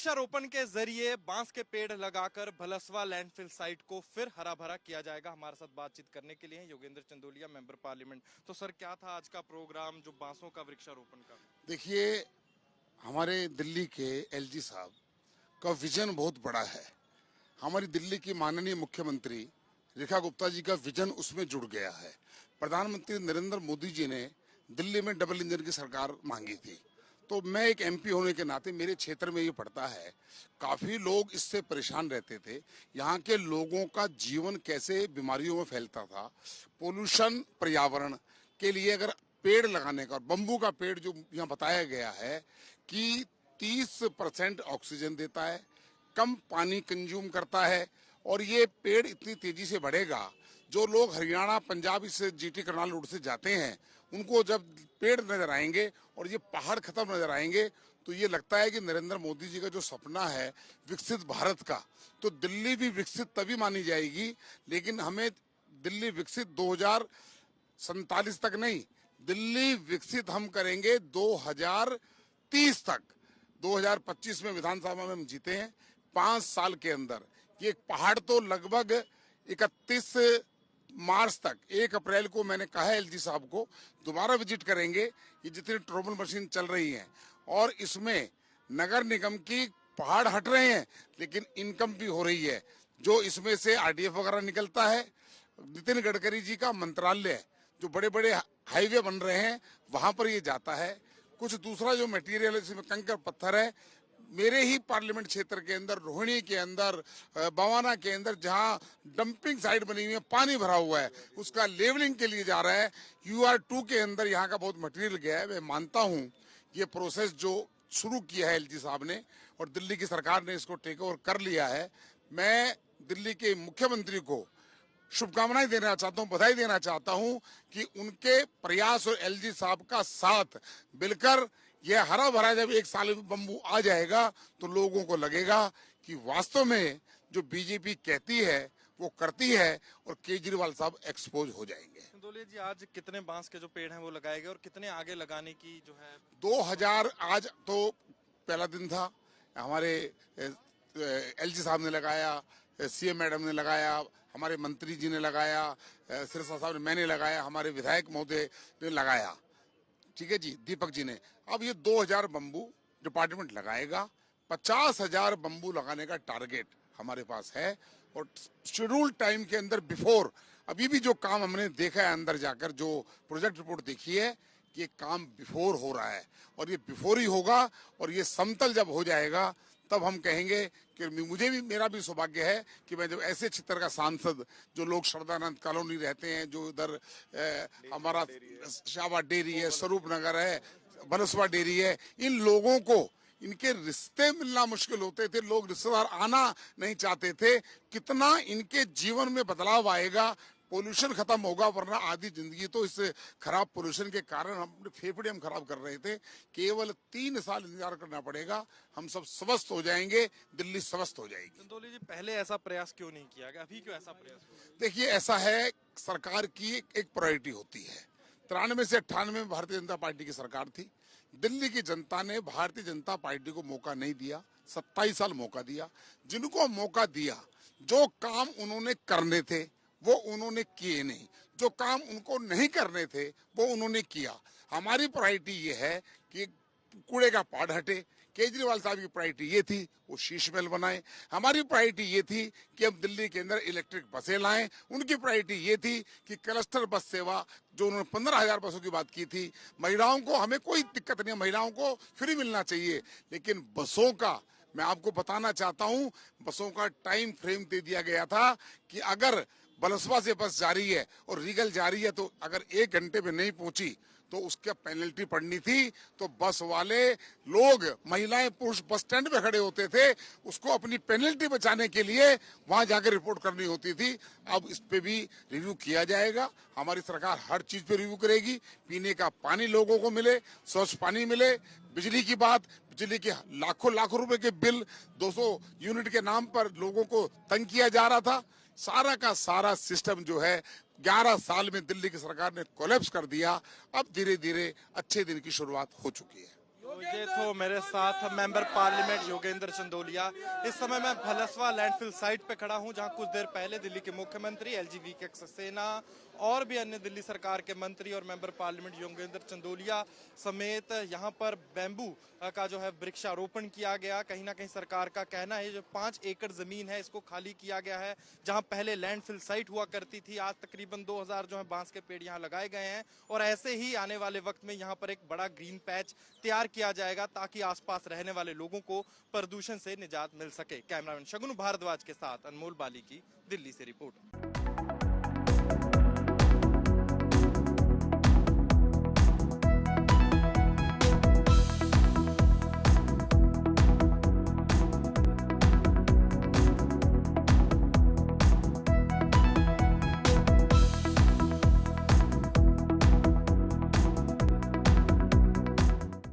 वृक्षारोपण के जरिए बांस के पेड़ लगाकर भलसवा लैंडफिल साइट को फिर हरा भरा किया जाएगा। हमारे साथ बातचीत करने के लिए योगेंद्र चंदोलिया, मेंबर पार्लियामेंट। तो सर, क्या था आज का प्रोग्राम जो बांसों का वृक्षारोपण का? देखिए, हमारे दिल्ली के एलजी साहब का विजन बहुत बड़ा है। हमारी दिल्ली की माननीय मुख्यमंत्री रेखा गुप्ता जी का विजन उसमें जुड़ गया है। प्रधानमंत्री नरेंद्र मोदी जी ने दिल्ली में डबल इंजन की सरकार मांगी थी, तो मैं एक एमपी होने के नाते मेरे क्षेत्र में ये पड़ता है। काफी लोग इससे परेशान रहते थे। यहाँ के लोगों का जीवन कैसे बीमारियों में फैलता था। पोल्यूशन, पर्यावरण के लिए अगर पेड़ लगाने का, और बम्बू का पेड़ जो यहाँ बताया गया है कि 30% ऑक्सीजन देता है, कम पानी कंज्यूम करता है, और ये पेड़ इतनी तेजी से बढ़ेगा। जो लोग हरियाणा, पंजाब इस जीटी करनाल रोड से जाते हैं, उनको जब पेड़ नजर आएंगे और ये पहाड़ खत्म नजर आएंगे, तो ये लगता है कि नरेंद्र मोदी जी का जो सपना है विकसित भारत का, तो दिल्ली भी विकसित तभी मानी जाएगी। लेकिन हमें दिल्ली विकसित 2047 तक नहीं, दिल्ली विकसित हम करेंगे 2030 तक। 2025 में विधानसभा में हम जीते हैं, 5 साल के अंदर ये पहाड़ तो लगभग 31 मार्च तक, 1 अप्रैल को मैंने कहा है एलजी साहब को दोबारा विजिट करेंगे। ये जितनी ट्रोबल मशीन चल रही हैं, और इसमें नगर निगम की पहाड़ हट रहे हैं, लेकिन इनकम भी हो रही है। जो इसमें से आरडीएफ वगैरह निकलता है, नितिन गडकरी जी का मंत्रालय, जो बड़े बड़े हाईवे बन रहे हैं वहां पर ये जाता है। कुछ दूसरा जो मटेरियल है, इसमें कंकर पत्थर है। मेरे ही पार्लियामेंट क्षेत्र के अंदर, रोहिणी के अंदर, बवाना के अंदर, जहां डंपिंग साइट बनी हुई है, पानी भरा हुआ है, उसका लेवलिंग के लिए जा रहा है। UR2 के अंदर यहाँ का बहुत मटेरियल गया है। मैं मानता हूँ ये प्रोसेस जो शुरू किया है एलजी साहब ने, और दिल्ली की सरकार ने इसको टेक ओवर कर लिया है। मैं दिल्ली के मुख्यमंत्री को शुभकामनाएं देना चाहता हूं, बधाई देना चाहता हूं कि उनके प्रयास और एलजी साहब का साथ मिलकर यह हरा भरा जब 1 साल में बम्बू आ जाएगा, तो लोगों को लगेगा कि वास्तव में जो बीजेपी कहती है वो करती है, और केजरीवाल साहब एक्सपोज हो जाएंगे। चंदोलिया जी, आज कितने बांस के जो पेड़ हैं वो लगाए गए और कितने आगे लगाने की जो है? 2000। आज तो पहला दिन था। हमारे एलजी साहब ने लगाया, सीएम मैडम ने लगाया, हमारे मंत्री जी ने लगाया, सिरसा साहब ने, मैंने लगाया, हमारे विधायक महोदय ने लगाया, ठीक है जी, दीपक जी ने। अब ये 2000 बम्बू डिपार्टमेंट लगाएगा। 50,000 बम्बू लगाने का टारगेट हमारे पास है, और शेड्यूल टाइम के अंदर बिफोर, अभी भी जो काम हमने देखा है अंदर जाकर, जो प्रोजेक्ट रिपोर्ट देखी है, कि ये काम बिफोर हो रहा है, और ये बिफोर ही होगा। और ये समतल जब हो जाएगा, तब हम कहेंगे कि मुझे भी, मेरा भी सौभाग्य है कि मैं जब ऐसे क्षेत्र का सांसद, जो लोग श्रद्धानंद कॉलोनी रहते हैं, जो इधर हमारा शाहबाद डेयरी है, स्वरूप नगर है, भलसवा डेयरी है, इन लोगों को इनके रिश्ते मिलना मुश्किल होते थे, लोग रिश्तेदार आना नहीं चाहते थे। कितना इनके जीवन में बदलाव आएगा, पोल्यूशन खत्म होगा, वरना आधी जिंदगी तो इस खराब पोल्यूशन के कारण हम फेफड़े हम खराब कर रहे थे। केवल 3 साल इंतजार करना पड़ेगा, हम सब स्वस्थ हो जाएंगे, दिल्ली स्वस्थ हो जाएगी। चंदोलिया जी, पहले ऐसा प्रयास क्यों नहीं किया गया? अभी क्यों ऐसा प्रयास हुआ? देखिए, ऐसा है, सरकार की एक प्रायोरिटी होती है। 93 से 98 में भारतीय जनता पार्टी की सरकार थी। दिल्ली की जनता ने भारतीय जनता पार्टी को मौका नहीं दिया, 27 साल मौका दिया। जिनको मौका दिया, जो काम उन्होंने करने थे वो उन्होंने किए नहीं, जो काम उनको नहीं करने थे वो उन्होंने किया। हमारी प्रायोरिटी ये है कि कूड़े का पहाड़ हटे। केजरीवाल साहब की प्रायोरिटी ये थी वो शीश महल बनाए। हमारी प्रायोरिटी ये थी कि हम दिल्ली के अंदर इलेक्ट्रिक बसें लाएं। उनकी प्रायोरिटी ये थी कि क्लस्टर बस सेवा, जो उन्होंने 15,000 बसों की बात की थी, महिलाओं को, हमें कोई दिक्कत नहीं है, महिलाओं को फ्री मिलना चाहिए, लेकिन बसों का मैं आपको बताना चाहता हूं, बसों का टाइम फ्रेम दे दिया गया था कि अगर बलसवा से बस जा रही है और रीगल जा रही है, तो अगर 1 घंटे में नहीं पहुंची तो उसका पेनल्टी पड़नी थी। तो बस वाले लोग, महिलाएं, पुरुष बस स्टैंड पे खड़े होते थे, उसको अपनी पेनल्टी बचाने के लिए वहां जाकर रिपोर्ट करनी होती थी। अब इस पे भी रिव्यू किया जाएगा। हमारी सरकार हर चीज पे रिव्यू करेगी। पीने का पानी लोगों को मिले, स्वच्छ पानी मिले। बिजली की बात, बिजली के लाखों लाखों रुपए के बिल 200 यूनिट के नाम पर लोगों को तंग किया जा रहा था। सारा का सारा सिस्टम जो है 11 साल में दिल्ली की सरकार ने कोलैप्स कर दिया। अब धीरे धीरे अच्छे दिन की शुरुआत हो चुकी है। ये तो मेरे साथ मेंबर पार्लियामेंट योगेंद्र चंदोलिया। इस समय मैं भलसवा लैंडफिल साइट पे खड़ा हूं, जहां कुछ देर पहले दिल्ली के मुख्यमंत्री, एलजीबी सक्सेना और भी अन्य दिल्ली सरकार के मंत्री और मेंबर पार्लियामेंट योगेंद्र चंदोलिया समेत यहां पर बैम्बू का जो है वृक्षारोपण किया गया। कहीं ना कहीं सरकार का कहना है जो 5 एकड़ जमीन है इसको खाली किया गया है, जहां पहले लैंडफिल साइट हुआ करती थी। आज तकरीबन 2000 जो है बांस के पेड़ यहां लगाए गए हैं और ऐसे ही आने वाले वक्त में यहां पर एक बड़ा ग्रीन पैच तैयार किया जाएगा ताकि आसपास रहने वाले लोगों को प्रदूषण से निजात मिल सके। कैमरामैन शगुन भारद्वाज के साथ अनमोल बाली की दिल्ली से रिपोर्ट।